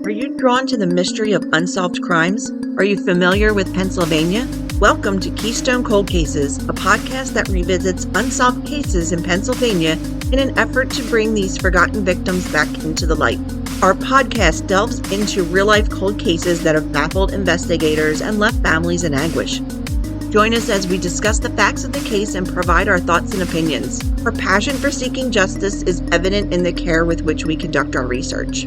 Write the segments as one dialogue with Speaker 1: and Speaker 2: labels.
Speaker 1: Are you drawn to the mystery of unsolved crimes? Are you familiar with Pennsylvania? Welcome to Keystone Cold Cases, a podcast that revisits unsolved cases in Pennsylvania in an effort to bring these forgotten victims back into the light. Our podcast delves into real-life cold cases that have baffled investigators and left families in anguish. Join us as we discuss the facts of the case and provide our thoughts and opinions. Our passion for seeking justice is evident in the care with which we conduct our research.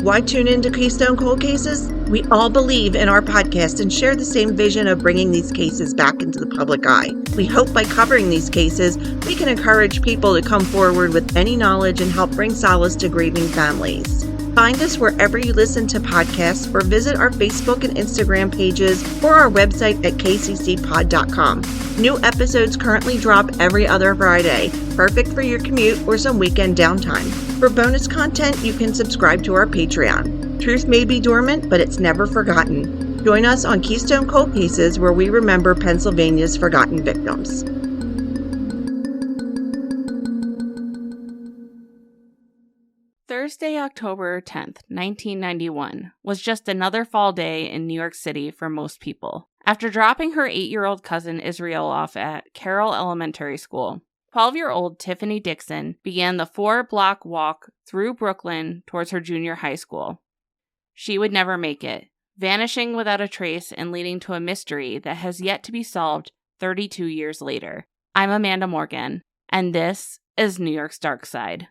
Speaker 1: Why tune into Keystone Cold Cases? We all believe in our podcast and share the same vision of bringing these cases back into the public eye. We hope by covering these cases, we can encourage people to come forward with any knowledge and help bring solace to grieving families. Find us wherever you listen to podcasts or visit our Facebook and Instagram pages or our website at kccpod.com. New episodes currently drop every other Friday, perfect for your commute or some weekend downtime. For bonus content, you can subscribe to our Patreon. Truth may be dormant, but it's never forgotten. Join us on Keystone Cold Cases, where we remember Pennsylvania's forgotten victims.
Speaker 2: Thursday, October 10th, 1991, was just another fall day in New York City for most people. After dropping her 8-year-old cousin Israel off at Carroll Elementary School, 12-year-old Tiffany Dixon began the 4-block walk through Brooklyn towards her junior high school. She would never make it, vanishing without a trace and leading to a mystery that has yet to be solved 32 years later. I'm Amanda Morgan, and this is New York's Dark Side.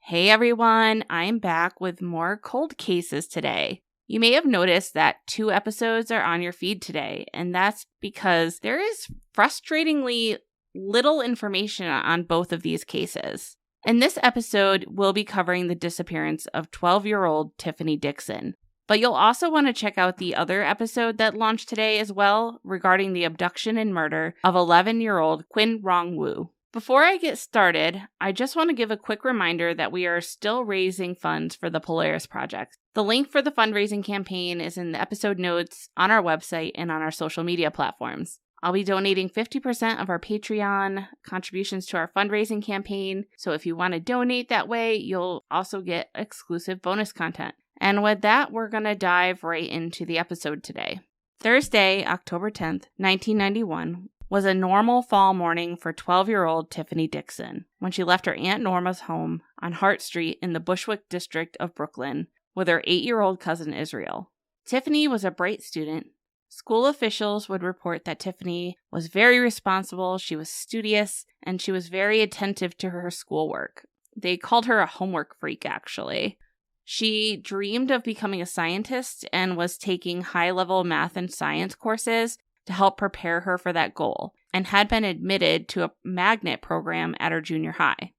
Speaker 2: Hey everyone, I'm back with more cold cases today. You may have noticed that 2 episodes are on your feed today, and that's because there is frustratingly little information on both of these cases. In this episode, we'll be covering the disappearance of 12-year-old Tiffany Dixon. But you'll also want to check out the other episode that launched today as well, regarding the abduction and murder of 11-year-old Quinn Rong-Woo. Before I get started, I just want to give a quick reminder that we are still raising funds for the Polaris Project. The link for the fundraising campaign is in the episode notes on our website and on our social media platforms. I'll be donating 50% of our Patreon contributions to our fundraising campaign, so if you want to donate that way, you'll also get exclusive bonus content. And with that, we're going to dive right into the episode today. Thursday, October 10th, 1991, was a normal fall morning for 12-year-old Tiffany Dixon when she left her Aunt Norma's home on Hart Street in the Bushwick district of Brooklyn with her 8-year-old cousin Israel. Tiffany was a bright student. School officials would report that Tiffany was very responsible, she was studious, and she was very attentive to her schoolwork. They called her a homework freak, actually. She dreamed of becoming a scientist and was taking high-level math and science courses to help prepare her for that goal, and had been admitted to a magnet program at her junior high.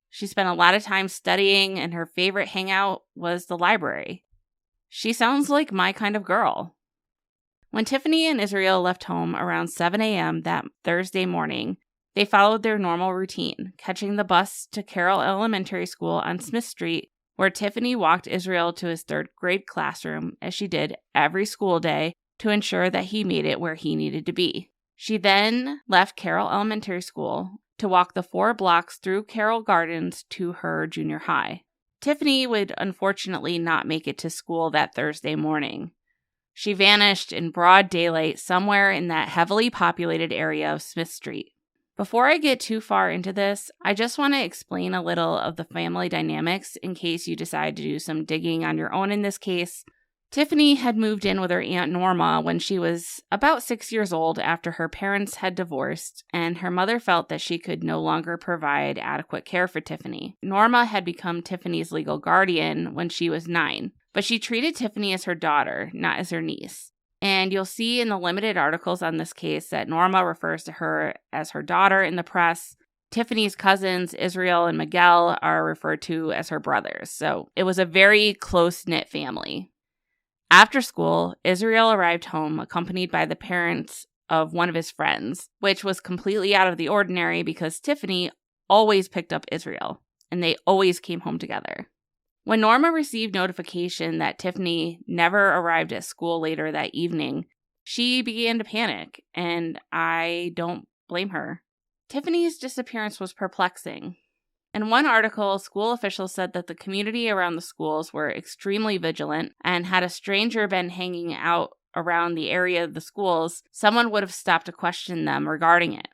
Speaker 2: She spent a lot of time studying, and her favorite hangout was the library. She sounds like my kind of girl. When Tiffany and Israel left home around 7 a.m. that Thursday morning, they followed their normal routine, catching the bus to Carroll Elementary School on Smith Street, where Tiffany walked Israel to his 3rd grade classroom, as she did every school day, to ensure that he made it where he needed to be. She then left Carroll Elementary School to walk the 4 blocks through Carroll Gardens to her junior high. Tiffany would unfortunately not make it to school that Thursday morning. She vanished in broad daylight somewhere in that heavily populated area of Smith Street. Before I get too far into this, I just want to explain a little of the family dynamics in case you decide to do some digging on your own in this case. Tiffany had moved in with her Aunt Norma when she was about 6 years old after her parents had divorced, and her mother felt that she could no longer provide adequate care for Tiffany. Norma had become Tiffany's legal guardian when she was 9, but she treated Tiffany as her daughter, not as her niece. And you'll see in the limited articles on this case that Norma refers to her as her daughter in the press. Tiffany's cousins, Israel and Miguel, are referred to as her brothers. So it was a very close-knit family. After school, Israel arrived home accompanied by the parents of one of his friends, which was completely out of the ordinary because Tiffany always picked up Israel, and they always came home together. When Norma received notification that Tiffany never arrived at school later that evening, she began to panic, and I don't blame her. Tiffany's disappearance was perplexing. In one article, school officials said that the community around the schools were extremely vigilant, and had a stranger been hanging out around the area of the schools, someone would have stopped to question them regarding it.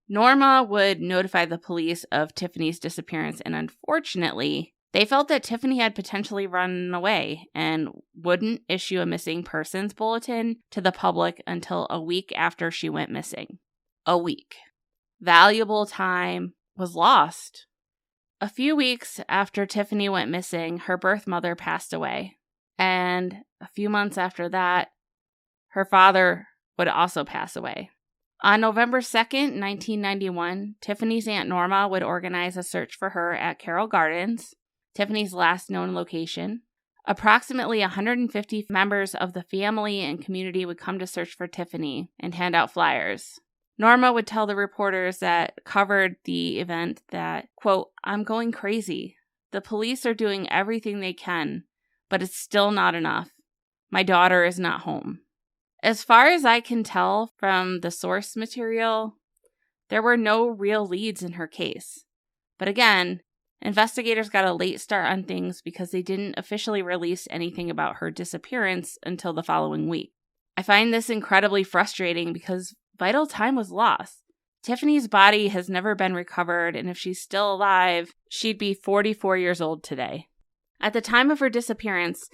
Speaker 2: Norma would notify the police of Tiffany's disappearance, and unfortunately, they felt that Tiffany had potentially run away and wouldn't issue a missing persons bulletin to the public until a week after she went missing. A week. Valuable time was lost. A few weeks after Tiffany went missing, her birth mother passed away. And a few months after that, her father would also pass away. On November 2nd, 1991, Tiffany's Aunt Norma would organize a search for her at Carroll Gardens, Tiffany's last known location. Approximately 150 members of the family and community would come to search for Tiffany and hand out flyers. Norma would tell the reporters that covered the event that, quote, "I'm going crazy. The police are doing everything they can, but it's still not enough. My daughter is not home." As far as I can tell from the source material, there were no real leads in her case. But again, investigators got a late start on things because they didn't officially release anything about her disappearance until the following week. I find this incredibly frustrating because vital time was lost. Tiffany's body has never been recovered, and if she's still alive, she'd be 44 years old today. At the time of her disappearance,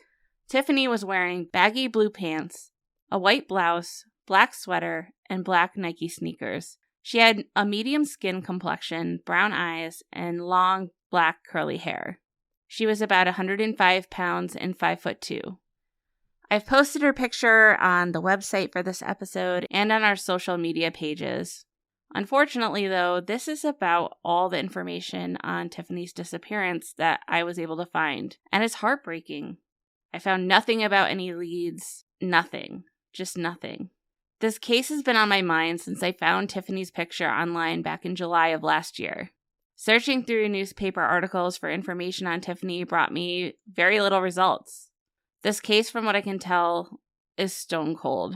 Speaker 2: Tiffany was wearing baggy blue pants, a white blouse, black sweater, and black Nike sneakers. She had a medium skin complexion, brown eyes, and long black curly hair. She was about 105 pounds and 5'2". I've posted her picture on the website for this episode and on our social media pages. Unfortunately, though, this is about all the information on Tiffany's disappearance that I was able to find, and it's heartbreaking. I found nothing about any leads, nothing, just nothing. This case has been on my mind since I found Tiffany's picture online back in July of last year. Searching through newspaper articles for information on Tiffany brought me very little results. This case, from what I can tell, is stone cold.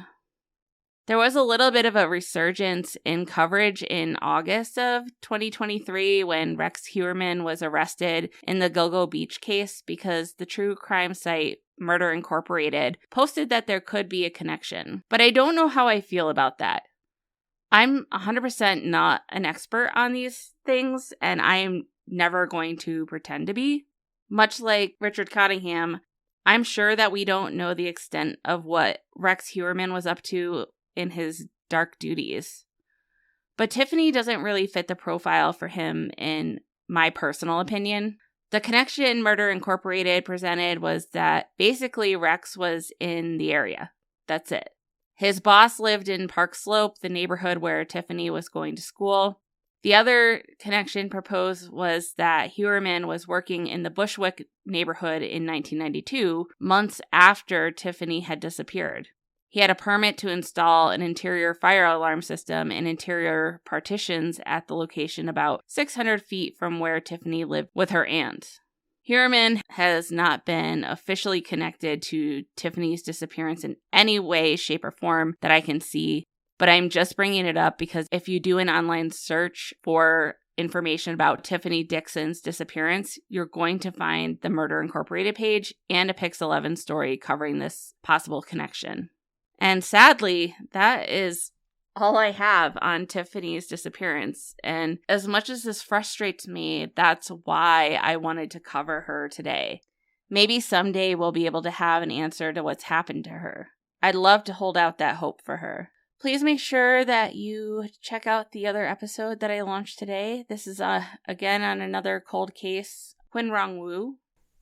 Speaker 2: There was a little bit of a resurgence in coverage in August of 2023 when Rex Heuermann was arrested in the Gilgo Beach case because the true crime site Murder Incorporated posted that there could be a connection. But I don't know how I feel about that. I'm 100% not an expert on these things, and I am never going to pretend to be. Much like Richard Cottingham, I'm sure that we don't know the extent of what Rex Heuermann was up to in his dark duties. But Tiffany doesn't really fit the profile for him in my personal opinion. The connection Murder Incorporated presented was that basically Rex was in the area. That's it. His boss lived in Park Slope, the neighborhood where Tiffany was going to school. The other connection proposed was that Heuermann was working in the Bushwick neighborhood in 1992, months after Tiffany had disappeared. He had a permit to install an interior fire alarm system and interior partitions at the location about 600 feet from where Tiffany lived with her aunt. Heuermann has not been officially connected to Tiffany's disappearance in any way, shape, or form that I can see, but I'm just bringing it up because if you do an online search for information about Tiffany Dixon's disappearance, you're going to find the Murder Incorporated page and a Pix 11 story covering this possible connection. And sadly, that is all I have on Tiffany's disappearance. And as much as this frustrates me, that's why I wanted to cover her today. Maybe someday we'll be able to have an answer to what's happened to her. I'd love to hold out that hope for her. Please make sure that you check out the other episode that I launched today. This is, again, on another cold case, Quinn Rong Wu.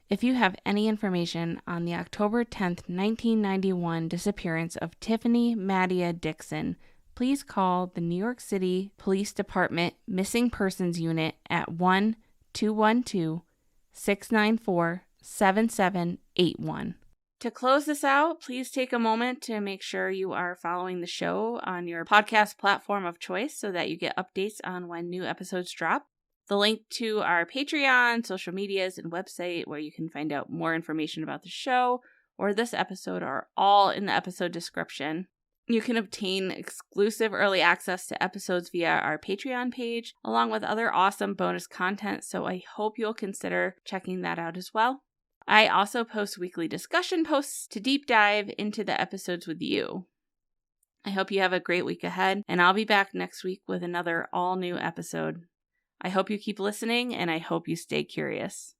Speaker 2: If you have any information on the October 10th, 1991 disappearance of Tiffany Madia Dixon, please call the New York City Police Department Missing Persons Unit at 1-212-694-7781. To close this out, please take a moment to make sure you are following the show on your podcast platform of choice so that you get updates on when new episodes drop. The link to our Patreon, social medias, and website where you can find out more information about the show or this episode are all in the episode description. You can obtain exclusive early access to episodes via our Patreon page, along with other awesome bonus content, so I hope you'll consider checking that out as well. I also post weekly discussion posts to deep dive into the episodes with you. I hope you have a great week ahead, and I'll be back next week with another all-new episode. I hope you keep listening, and I hope you stay curious.